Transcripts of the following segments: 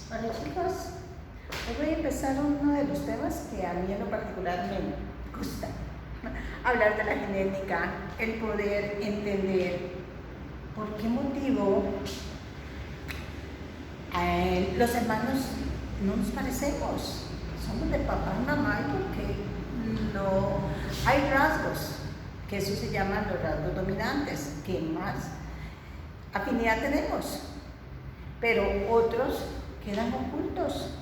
Hola chicos, hoy voy a empezar uno de los temas que a mí en lo particular me gusta. Hablar de la genética, el poder entender por qué motivo los hermanos no nos parecemos. Somos de papá y mamá y porque no hay rasgos, que eso se llaman los rasgos dominantes, que más afinidad tenemos, pero otros quedan ocultos.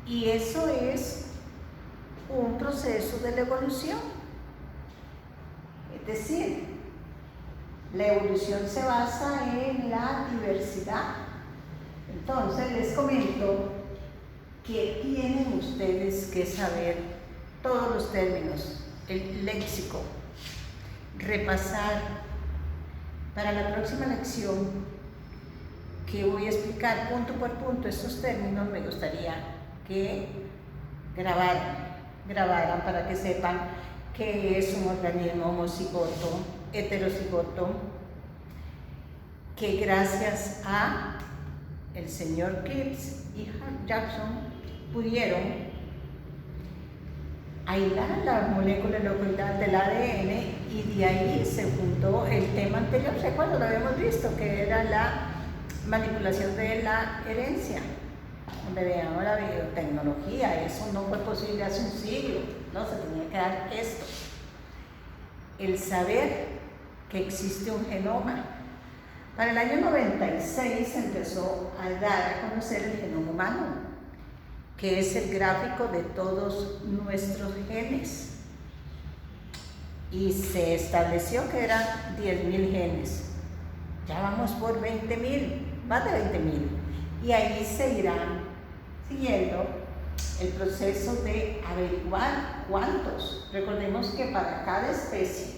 Y eso es un proceso de la evolución. Es decir, la evolución se basa en la diversidad. Entonces les comento que tienen ustedes que saber todos los términos, el léxico, repasar para la próxima lección que voy a explicar punto por punto estos términos. Me gustaría que grabaran para que sepan qué es un organismo homocigoto, heterocigoto, que gracias a el señor Cribbs y Jackson pudieron aislar la molécula local del ADN y de ahí se fundó el tema anterior. ¿Recuerdan? Lo habíamos visto, que era la manipulación de la herencia, donde veamos la biotecnología. Eso no fue posible hace un siglo, no se tenía que dar esto. El saber que existe un genoma. Para el año 96 se empezó a dar a conocer el genoma humano, que es el gráfico de todos nuestros genes. Y se estableció que eran 10.000 genes. Ya vamos por 20.000, más de 20.000. Y ahí se irán siguiendo el proceso de averiguar cuántos. Recordemos que para cada especie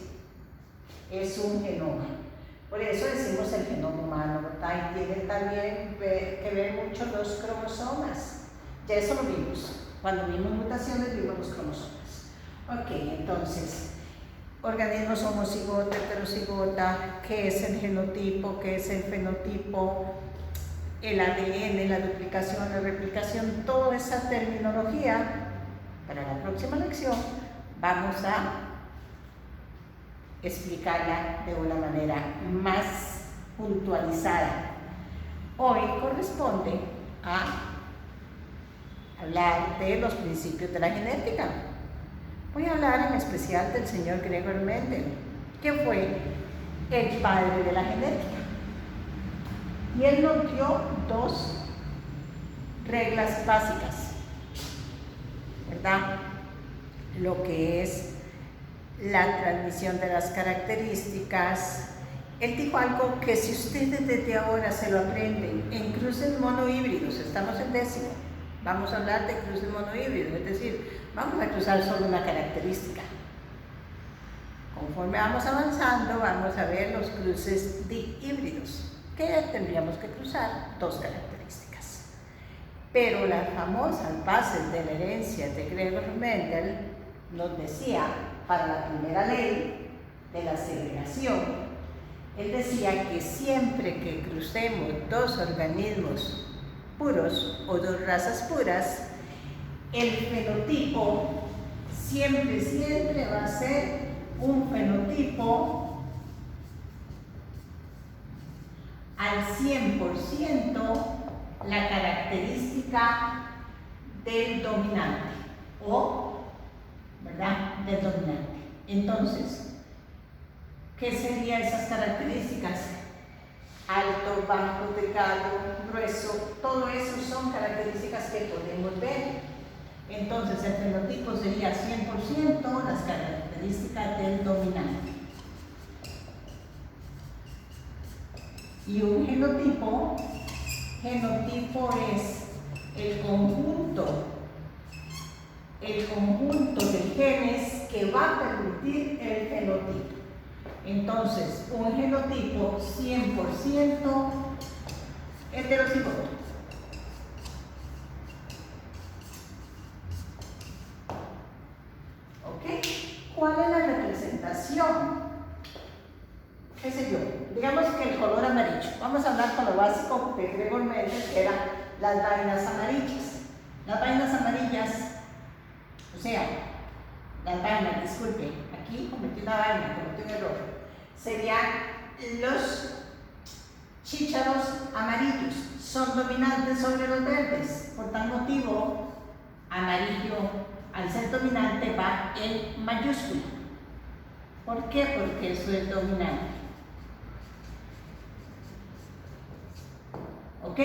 es un genoma. Por eso decimos el genoma humano, ¿verdad? Y tiene también que ver mucho los cromosomas. Ya eso lo vimos. Cuando vimos mutaciones, vimos los cromosomas. Ok, entonces, organismos homocigota, heterocigota, qué es el genotipo, qué es el fenotipo, el ADN, la duplicación, la replicación, toda esa terminología. Para la próxima lección vamos a explicarla de una manera más puntualizada. Hoy corresponde a hablar de los principios de la genética. Voy a hablar en especial del señor Gregor Mendel, que fue el padre de la genética. Y él nos dio dos reglas básicas, ¿verdad? Lo que es la transmisión de las características. Él dijo algo que si ustedes desde ahora se lo aprenden en cruces monohíbridos, estamos en 10º, vamos a hablar de cruces monohíbridos, es decir, vamos a cruzar solo una característica. Conforme vamos avanzando, vamos a ver los cruces dihíbridos, que tendríamos que cruzar dos características. Pero las famosas bases de la herencia de Gregor Mendel nos decía, para la primera ley de la segregación, él decía que siempre que crucemos dos organismos puros o dos razas puras, el fenotipo siempre va a ser un fenotipo al 100% la característica del dominante, ¿verdad? Del dominante. Entonces, ¿qué serían esas características? Alto, bajo, delgado, grueso, todo eso son características que podemos ver. Entonces, el fenotipo sería 100% las características del dominante. Y un genotipo es el conjunto de genes que va a permitir el fenotipo. Entonces, un genotipo 100% heterocigoto. ¿Ok? ¿Cuál es la representación? ¿Qué sé yo? Digamos que el color amarillo. Vamos a hablar con lo básico de Gregor Mendel, que era las vainas amarillas. Las vainas amarillas, o sea, las vainas, disculpe, aquí cometí una vaina, cometí un error, serían los chícharos amarillos, son dominantes sobre los verdes, por tal motivo, amarillo, al ser dominante, va en mayúscula. ¿Por qué? Porque eso es dominante. ¿Ok?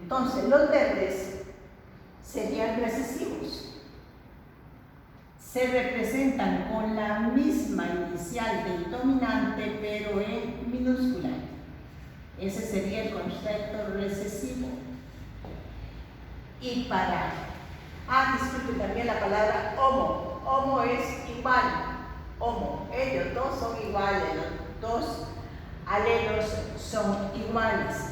Entonces, los verdes serían recesivos. Se representan con la misma inicial del dominante, pero en minúscula. Ese sería el concepto recesivo. Y para... disculpe también la palabra homo. Homo es igual. Homo. Ellos dos son iguales. Los dos alelos son iguales.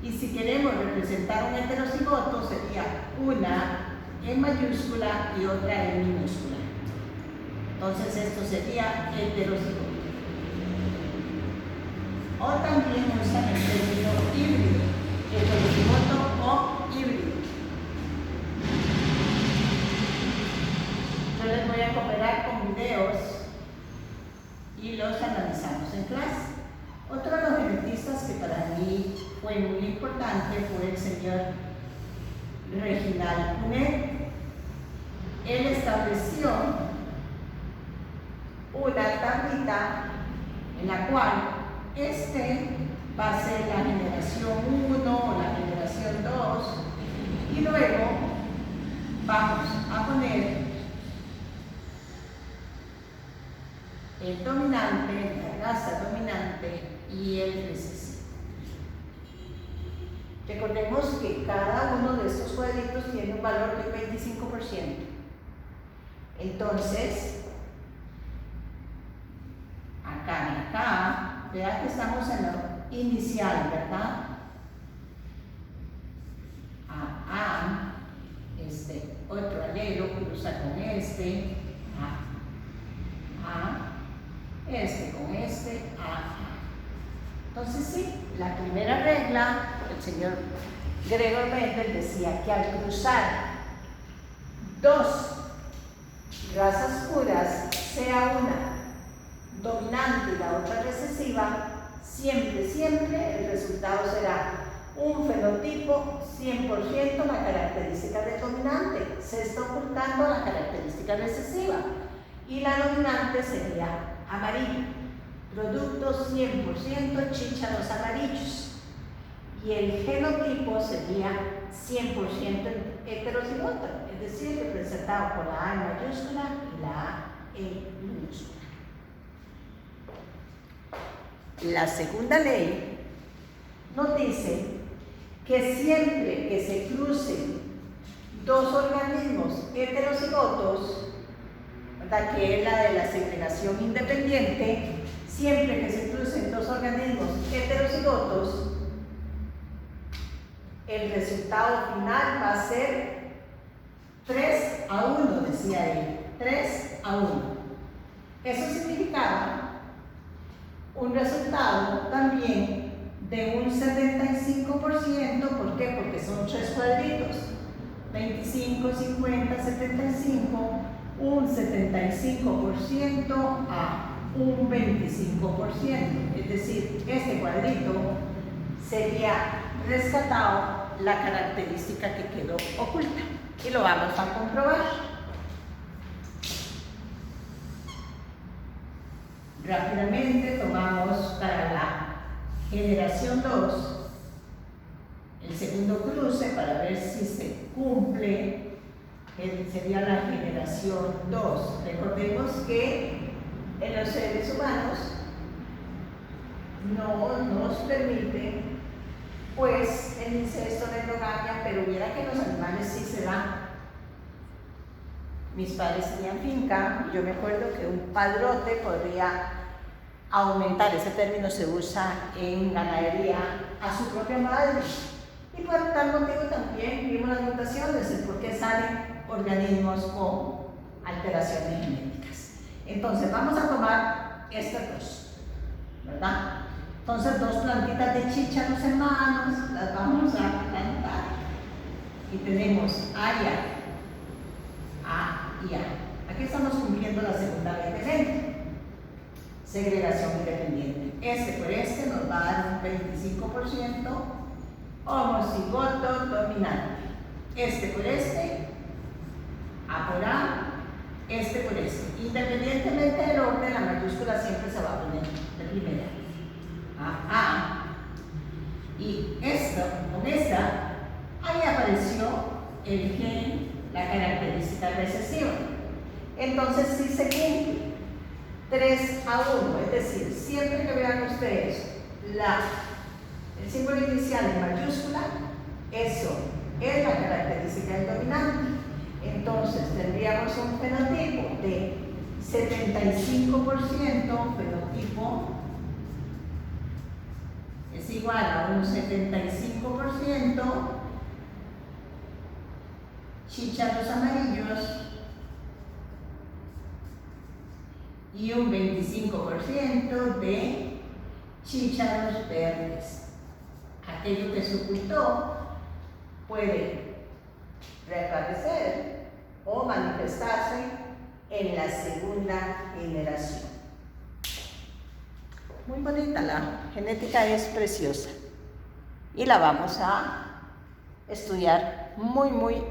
Y si queremos representar un heterocigoto, sería una en mayúscula y otra en minúscula. Entonces esto sería heterocigoto. O también usan el término híbrido, heterocigoto o híbrido. Yo les voy a cooperar con videos y los analizamos en clase. Otro de los genetistas que para mí fue muy importante fue el señor Reginald Punnett. Él estableció una tablita en la cual va a ser la generación 1 o la generación 2 y luego vamos a poner el dominante, la raza dominante y el recesivo. Recordemos que cada uno de estos cuadritos tiene un valor del 25%. Entonces, acá y acá, vean que estamos en lo inicial, ¿verdad? Otro alelo cruza con este, con este, Entonces sí, la primera regla, el señor Gregor Mendel decía que al cruzar dos razas puras, sea una dominante y la otra recesiva, siempre el resultado será un fenotipo 100% la característica del dominante. Se está ocultando la característica recesiva y la dominante sería amarillo. Productos 100% chícharos amarillos. Y el genotipo sería 100% heterocigoto, es decir, representado por la A en mayúscula y la A en minúscula. La segunda ley nos dice que siempre que se crucen dos organismos heterocigotos, ¿verdad?, que es la de la segregación independiente, siempre que se crucen dos organismos heterocigotos, el resultado final va a ser 3-1, decía él, 3-1. Eso significaba un resultado también de un 75%, ¿por qué? Porque son tres cuadritos, 25, 50, 75, un 75% a un 25%, es decir, este cuadrito sería rescatado la característica que quedó oculta y lo vamos a comprobar. Rápidamente tomamos para la generación 2 el segundo cruce para ver si se cumple, sería la generación 2. Recordemos que en los seres humanos no nos permite pues el incesto, la endogamia, pero mira que en los animales sí se da. Mis padres tenían finca y yo me acuerdo que un padrote podría aumentar, ese término se usa en ganadería, a su propia madre. Y por tal motivo también vimos las mutaciones, el por qué salen organismos con alteraciones genéticas. Entonces vamos a tomar estos dos, ¿verdad? Entonces, 2 plantitas de chícharos hermanos las vamos a plantar. Y tenemos A y A. A y A. Aquí estamos cumpliendo la segunda ley de Mendel. Segregación independiente. Este por este nos va a dar un 25% homocigoto dominante. Este por este, A por A, este por este. Independientemente del orden, la mayúscula siempre se va a poner de primera. A. Y esto, con esta, ahí apareció el gen, la característica recesiva. Entonces sí se cumple 3-1, es decir, siempre que vean ustedes el símbolo inicial en mayúscula, eso es la característica del dominante. Entonces tendríamos un fenotipo de 75%, fenotipo es igual a un 75% chícharos amarillos y un 25% de chícharos verdes. Aquello que se ocultó puede reaparecer o manifestarse en la segunda generación. Muy bonita, la genética es preciosa y la vamos a estudiar muy